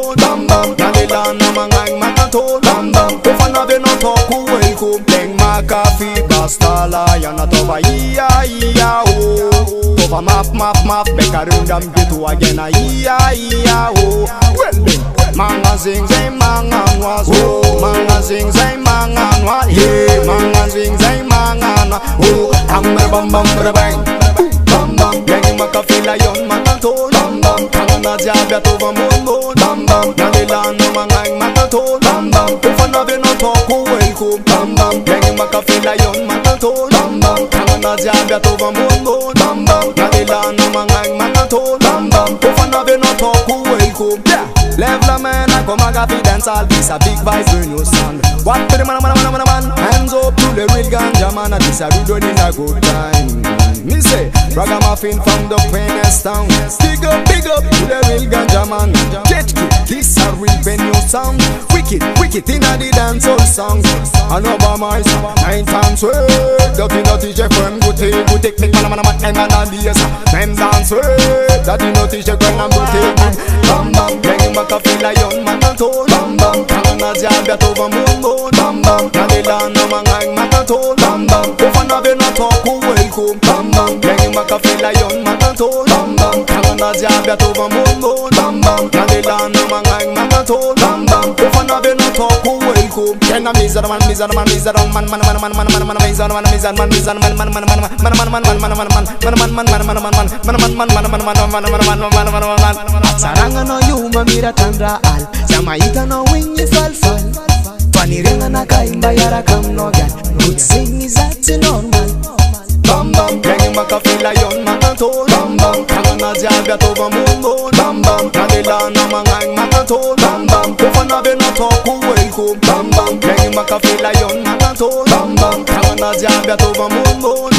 bon bam bam. Nalilan na mga makaton bam bam. Ufana be no toku welcome. Leng makafi bastala ya na toba iya iya o. Over map map map beka rundam gitu again iya iya o. Well then mga zing zing mga nwa so. Mga zing zing mga nwa yeah. Mga zing zing mga nwa oh. Hammer bam bam bang bam bam. Leng makafi layon makaton bam bam. Kangana jabya toba mon bam bam. Nalilan na mga makaton bam bam. Ufana be no toku welcome bam bam. Leng makafi layon makaton bam bam. Kangana jabya toba mon bam bam. Nalilan na mga makaton bam bam. Ufana be no toku welcome yeah. Level a man, I come a fi dance all this a big vibes when you sound. What to the man, hands up to the real ganja man. And this a rude in a good time. Me say, ragamuffin from the finest town. Big up to the real ganja man. Get kick, this a real venue sound. Wicked in a the dancehall song. I know by my song, 9 times way. Dirty Jeff and go take me man and the them dance way. Dirty Jeff and go take bam bam. Makafi layon makaton bam bam. Kangana jabya toba mon bam bam. Nalilan na mga makaton bam bam. Ufana be no toku welcome bam bam. Leng makafi layon makaton bam bam. Kangana jabya toba mon bam bam. Nalilan na mga makaton bam bam. Ufana be no toku welcome. Kena mizar man mizar man Saranga no yuma mira tandra al Jamaika no wing is fall. Panirenga na kaimba yara kam no gan. Good sing is that normal. Bam bam, leng makafi layon makaton bam bam. Kangana jabya toba mon bam bam. Nalilan na mga makaton bam bam. Ufana be no toku welcome bam bam. Leng makafi layon makaton bam bam. Kangana jabya toba mon